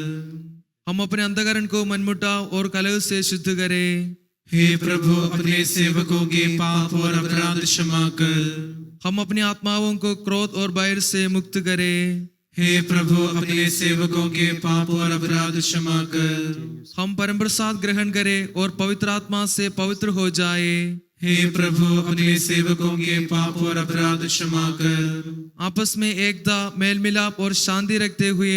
हम अपने अंतःकरण को मनमुटाव और कलह से शुद्ध करें। हे प्रभु, अपने सेवकों के पाप और अपराध क्षमा कर। हम अपनी आत्माओं को क्रोध और बैर से मुक्त करें। हे प्रभु, अपने सेवकों के पाप और अपराध क्षमा कर। हम परम प्रसाद ग्रहण करें और पवित्र आत्मा से पवित्र हो जाए। हे प्रभु, अपने सेवकों के पाप और अपराध क्षमा कर। आपस में एकता, मेल मिलाप और शांति रखते हुए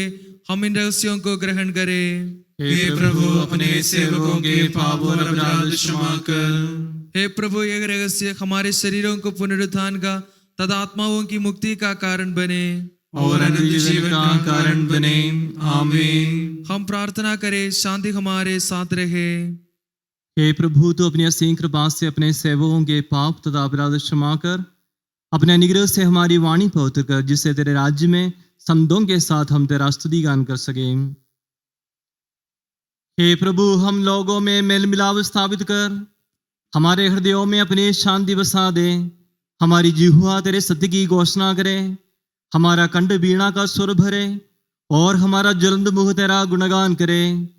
हम इन रहस्यों को ग्रहण करें। हे प्रभु, अपने सेवकों के पाप और अपराध क्षमा कर। हे प्रभु, यह रहस्य हमारे शरीरों को पुनरुत्थान का तथा आत्माओं की मुक्ति का कारण बने और अनंत जीवन का कारण बने। आमीन। हम प्रार्थना करें, शांति हमारे साथ रहे। हे प्रभु, तू अपनी असीम कृपा से अपने सेवकों के पाप तथा अपराध क्षमा कर अपने अनुग्रह से हमारी वाणी पवित्र कर, जिससे तेरे राज्य में समदों के साथ हम तेरा स्तुति गान कर सकें। हे प्रभु, हम लोगों में मेल मिलाप स्थापित कर, हमारे हृदयों में अपनी शांति बसा दे। हमारी जिह्वा तेरे सत्य की घोषणा करे, हमारा कंठ वीणा का स्वर भरे और हमारा ज्वलंत मुख तेरा गुणगान करे।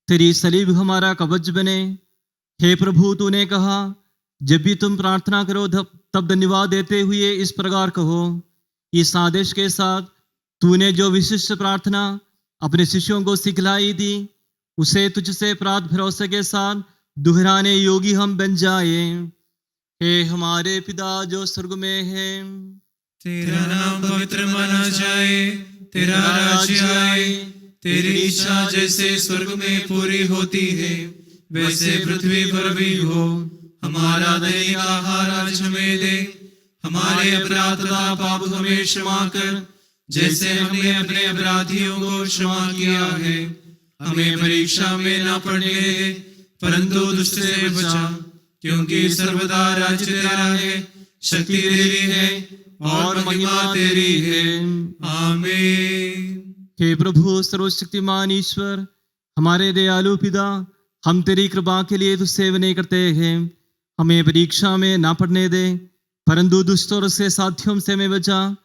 तेरी सलीब हमारा कवच बने। हे प्रभु, तूने कहा, जब भी तुम प्रार्थना करो तब धन्यवाद देते हुए इस प्रकार कहो। इस आदेश के साथ तूने जो विशिष्ट प्रार्थना अपने शिष्यों को सिखलाई थी, उसे तुझसे प्रार्थना भरोसे के साथ दोहराने योगी हम बन जाए। हे हमारे पिता जो स्वर्ग में है, तेरा नाम पवित्र माना जाए, तेरा राज्य आए, तेरी इच्छा जैसे स्वर्ग में पूरी होती है वैसे पृथ्वी पर भी हो। हमारा दैनिक आहार आज हमें दे, हमारे अपराध तथा पाप हमें क्षमा कर, जैसे हमने अपने अपराधियों को क्षमा किया है। हमें परीक्षा में न पड़ने दे, परंतु दुष्ट से बचा, क्योंकि सर्वदा राज्य तेरा है, शक्ति तेरी है और महिमा तेरी है। आमीन। हे प्रभु सर्वशक्तिमान ईश्वर, हमारे दयालु पिता, हम तेरी कृपा के लिए तुझसे विनय करते हैं। हमें परीक्षा में ना पड़ने दे, परंतु दुष्ट और उसके साथियों से हमें बचा,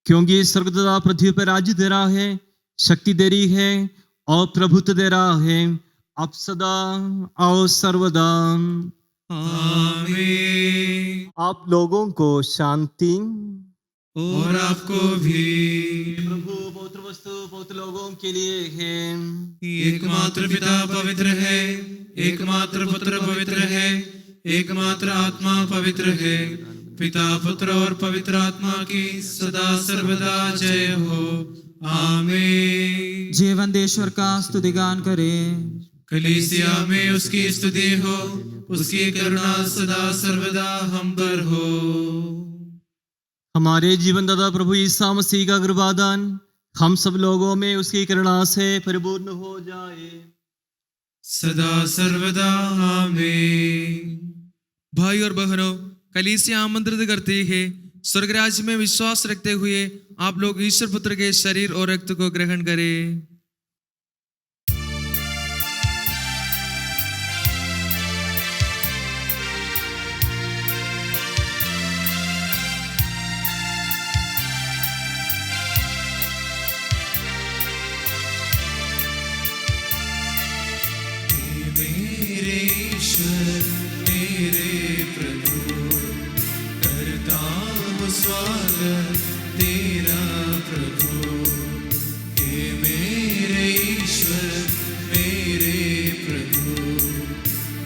क्योंकि स्वर्ग तथा पृथ्वी पर राज्य तेरा है, शक्ति तेरी है और प्रभुत्व तेरा है, अब सदा और सर्वदा। आमीन। आप लोगों को शांति। और आपको भी। प्रभु पवित्र वस्तु पवित्र लोगों के लिए है। एकमात्र पिता पवित्र है, एकमात्र पुत्र पवित्र है, एकमात्र आत्मा पवित्र है। पिता पुत्र और पवित्र आत्मा की सदा सर्वदा जय हो। आमीन। जीवन देश्वर का स्तुति गान करें। कलीसिया में उसकी स्तुति हो, उसकी करुणा सदा सर्वदा हम पर हो। हमारे जीवनदाता प्रभु ईसा मसीह का कृपादान हम सब लोगों में उसकी करुणा से परिपूर्ण हो जाए, सदा सर्वदा आमीन। भाई और बहनों, कलीसिया आमंत्रित करती है, स्वर्ग राज्य में विश्वास रखते हुए आप लोग ईश्वर पुत्र के शरीर और रक्त को ग्रहण करें। मेरे ईश्वर मेरे प्रभु, करता हूँ स्वागत तेरा प्रभु। हे मेरे ईश्वर मेरे प्रभु,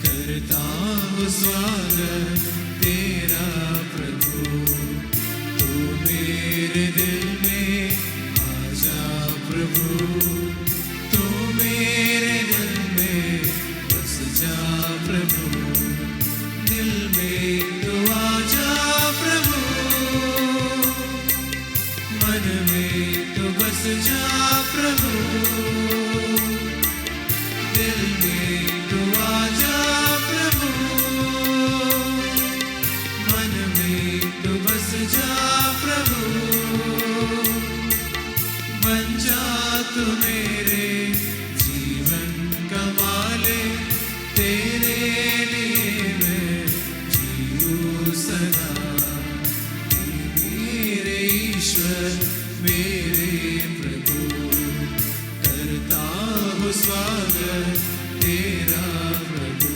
करता हूँ स्वागत तेरा प्रभु। तू मेरे दिल में आजा प्रभु, तू मेरे दिल में बस जा प्रभु। दिल में तू आजा प्रभु, मन में तू बस जा प्रभु। दिल में तू आजा प्रभु, मन में तू बस जा प्रभु। बन जा तू मेरे जीवन का मालिक, तेरे लिए मैं जीऊँ सदा। मेरे ईश्वर मेरे प्रभु, करता हूँ स्वागत तेरा प्रभु।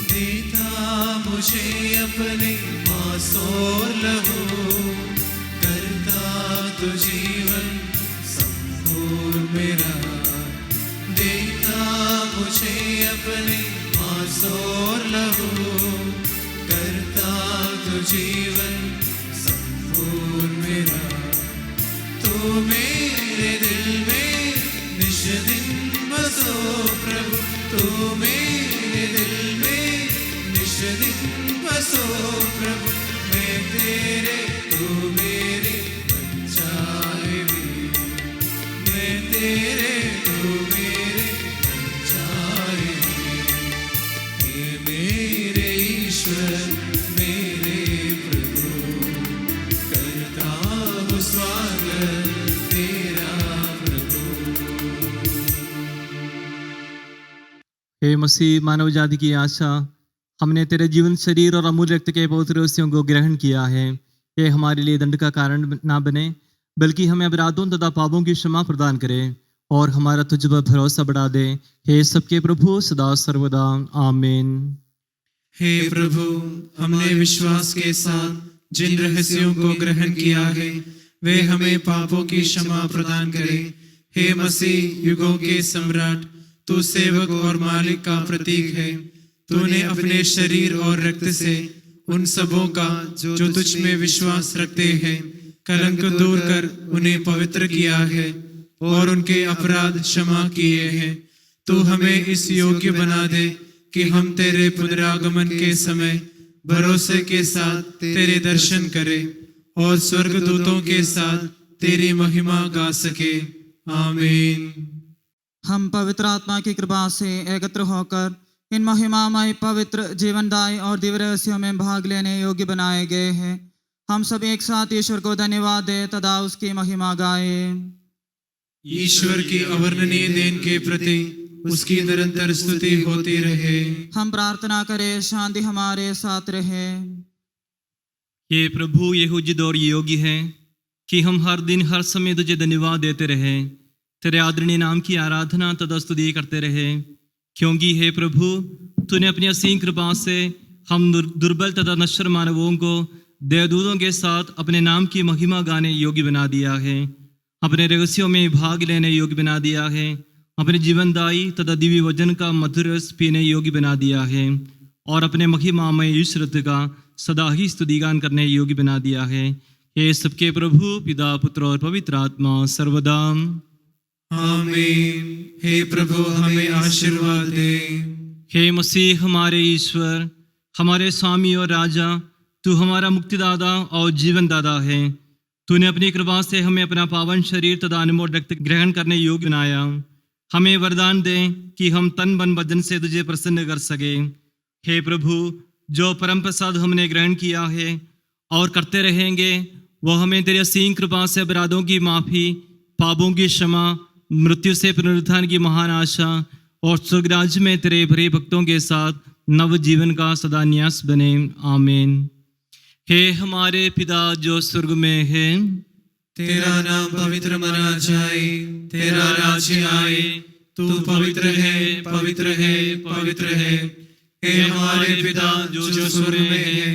देता मुझे अपने मासूर लहू, करता तो जीवन संपूर्ण मेरा। देता मुझे अपने मासूर लहू, करता तो जीवन संपूर्ण मेरा। तो मेरे दिल में निश दिन बसा, बसो प्रभु, तू मेरे दिल में निश दिन बसो प्रभु, मैं तेरे तू मेरे बचाए भी, मैं तेरे तू मेरे बचाए भी, हे मेरे ईश्वर मेरे प्रभु, करता हूँ स्वागत तेरा प्रभु। हे मसीह मानव जाति की आशा, हमने तेरे जीवन शरीर और अमूल्य रक्त के पवित्र रहस्यों को ग्रहण किया है। ये हमारे लिए दंड का कारण ना बने, बल्कि हमें अपराधों तथा पापों की क्षमा प्रदान करे और हमारा तुझ पर भरोसा बढ़ा दे। हे सबके प्रभु सदा सर्वदा आमीन। हे प्रभु, हमने विश्वास के साथ जिन रहस्यों को ग्रहण किया है, वे हमें पापों की क्षमा प्रदान करे। हे मसीह युगों के सम्राट, तू सेवक और मालिक का प्रतीक है। तूने अपने शरीर और रक्त से उन सबों का जो तुझ में विश्वास रखते हैं कलंक दूर कर उन्हें पवित्र किया है और उनके अपराध क्षमा किए हैं। तू हमें इस योग्य बना दे कि हम तेरे पुनरागमन के समय भरोसे के साथ तेरे दर्शन करें और स्वर्गदूतों के साथ तेरी महिमा गा सके। आमीन। हम पवित्र आत्मा की कृपा से एकत्र होकर इन महिमामय पवित्र जीवनदायी और दिव्य रहस्यों में भाग लेने योग्य बनाए गए हैं। हम सब एक साथ ईश्वर को धन्यवाद दें तथा उसकी महिमा गाएं। ईश्वर की अवर्णनीय देन के प्रति उसकी निरंतर स्तुति होती रहे। हम प्रार्थना करें, शांति हमारे साथ रहे। ये प्रभु ये उचित और योग्य है कि हम हर दिन हर समय तुझे धन्यवाद देते रहे, तेरे आदरणीय नाम की आराधना तथा स्तुति करते रहे, क्योंकि हे प्रभु तूने अपनी असीम कृपा से हम दुर्बल तथा नश्वर मानवों को देवदूतों के साथ अपने नाम की महिमा गाने योग्य बना दिया है, अपने रहस्यों में भाग लेने योग्य बना दिया है, अपने जीवनदायी तथा दिव्य वचन का मधुर रस पीने योग्य बना दिया है और अपने महिमामय ईश्वर का सदा ही स्तुतिगान करने योग्य बना दिया है। हे सबके प्रभु पिता पुत्र और पवित्र आत्मा सर्वदा आमीन। हे प्रभु हमें आशीर्वाद दे। हे मसीह हमारे ईश्वर, हमारे स्वामी और राजा, तू हमारा मुक्तिदाता और जीवनदाता है। तूने अपनी कृपा से हमें अपना पावन शरीर तथा अनमोल रक्त ग्रहण करने योग्य बनाया। हमें वरदान दे कि हम तन मन वचन से तुझे प्रसन्न कर सके। हे प्रभु, जो परम प्रसाद हमने ग्रहण किया है और करते रहेंगे, वो हमें तेरी असीम कृपा से अपराधों की माफ़ी, पापों की क्षमा, मृत्यु से पुनरुत्थान की महान आशा और स्वर्ग राज्य में तेरे भरे भक्तों के साथ नव जीवन का सदा न्यास बने। आमीन। हे हमारे पिता जो स्वर्ग में है, तेरा नाम पवित्र माना जाए, तेरा राज्य आए, तू पवित्र है, पवित्र है, पवित्र है। हे हमारे पिता जो स्वर्ग में है,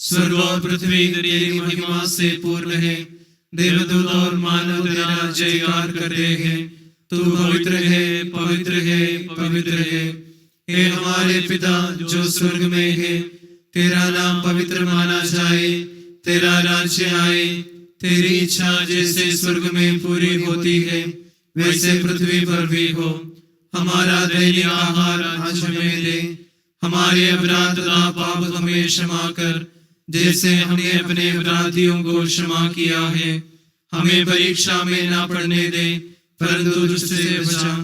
स्वर्ग और पृथ्वी तेरी महिमा से पूर्ण है। देवदूत और मानव तेरा जयकार करते हैं। तू पवित्र है, पवित्र है, पवित्र है। हे हमारे पिता जो स्वर्ग में है, तेरा नाम पवित्र माना जाए, तेरा राज्य आए, तेरी इच्छा जैसे स्वर्ग में पूरी होती है वैसे पृथ्वी पर भी हो। हमारा दैनिक आहार आज हमें दे, हमारे अपराध तथा पाप हमें क्षमा कर, जैसे हमने अपने अपराधियों को क्षमा किया है। हमें परीक्षा में ना पड़ने दे, परंतु दुष्ट से बचा,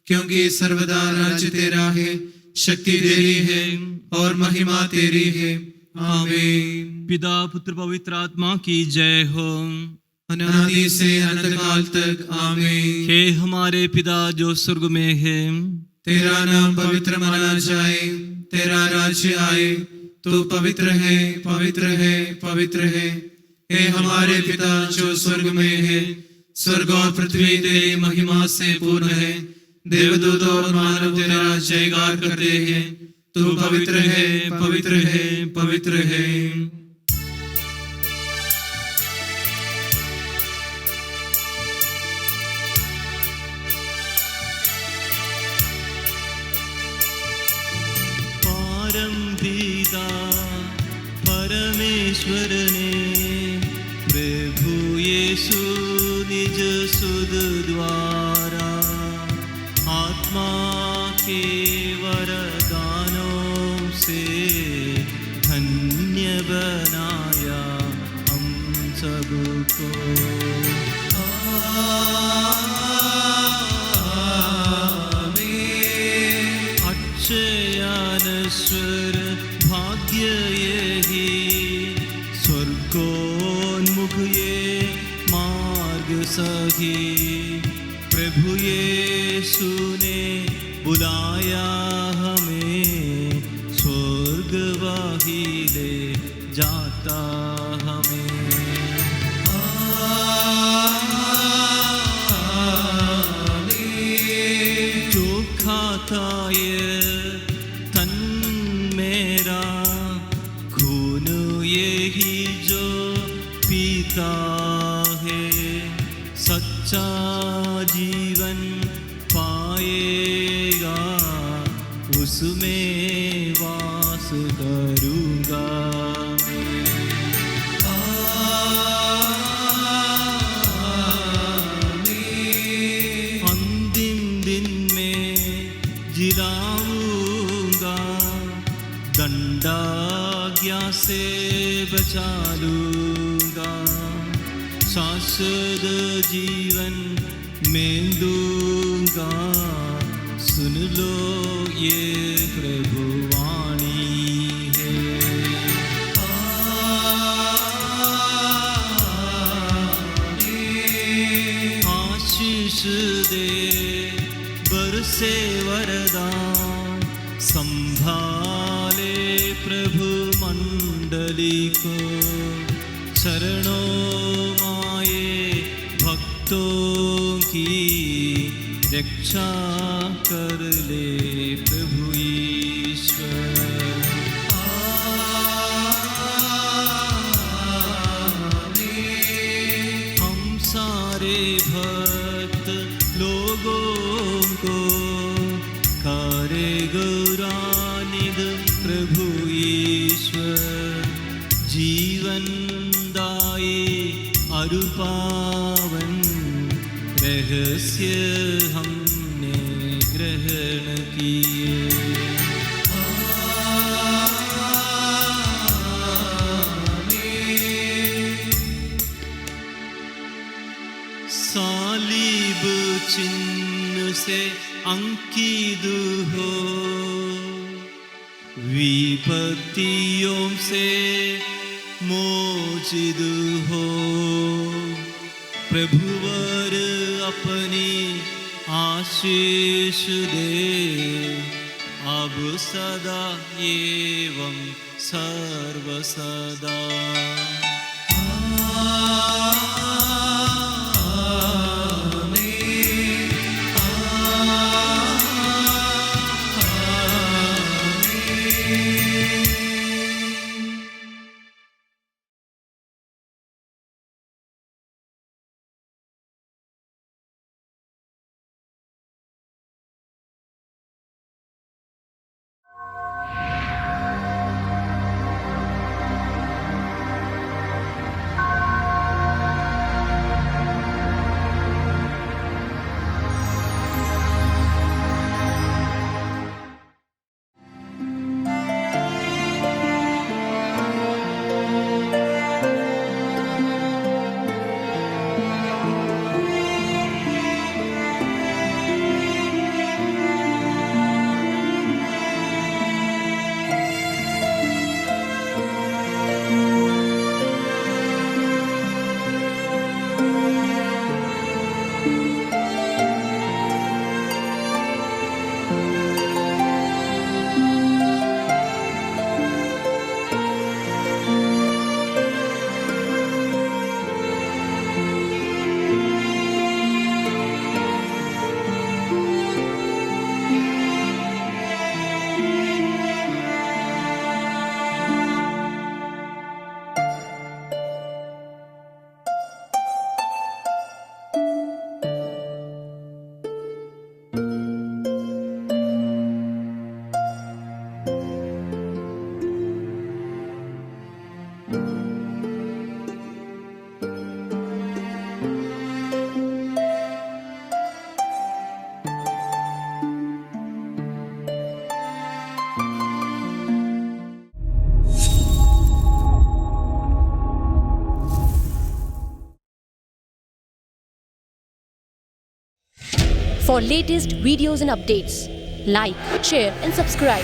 क्योंकि सर्वदा राज्य तेरा है, शक्ति तेरी है और महिमा तेरी है। आमीन। पिता पुत्र पवित्र आत्मा की जय हो। अनादि से अनंत काल तक। आमीन। हे हमारे पिता जो स्वर्ग में है, तेरा नाम पवित्र माना जाए, तेरा राज्य आए, तू पवित्र है, पवित्र है, पवित्र है। हे हमारे पिता जो स्वर्ग में है, स्वर्ग और पृथ्वी तेरी महिमा से पूर्ण है। देवदूत और मानव तेरा जयकार करते हैं। तू पवित्र है, पवित्र है, पवित्र है। पिता परमेश्वर ने प्रभु यीशु निज सुध द्वारा आत्मा के वरदानों से धन्य बनाया हम सबको। अक्षयानश्वर भाग्य यही, स्वर्गोन्मुख ये मार्ग सही। प्रभु यीशु ने बुलाया हमें, स्वर्गवाही ले जाता हमें। जो खाता ये तन मेरा, खून यही जो पीता है, सच्चा जीवन पाएगा, उसमें वास करूँगा मैं। अंतिम दिन में जिलाऊँगा, दंडाज्ञा से बचा लूँगा, शाश्वत जीवन में दूंगा। सुन लो ये प्रभु वाणी है। आशीष दे बरसे वरदान, संभाले प्रभु मंडली को। चरणों माए भक्तों की रक्षा कर ले प्रभु ईश्वर। हम सारे भक्त लोगों को करे गौरवान्वित प्रभु ईश्वर। जीवन दाई अरुपावन रहस्य हमने ग्रहण किए। सालीब चिन्ह से अंकित हो, विपत्तियों से मोचित हो। प्रभुवर अपनी आशीष दे, अब सदा एवं सर्वसदा। For latest videos and updates, like, share and subscribe.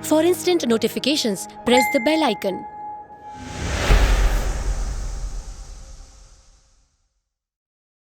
For instant notifications, press the bell icon.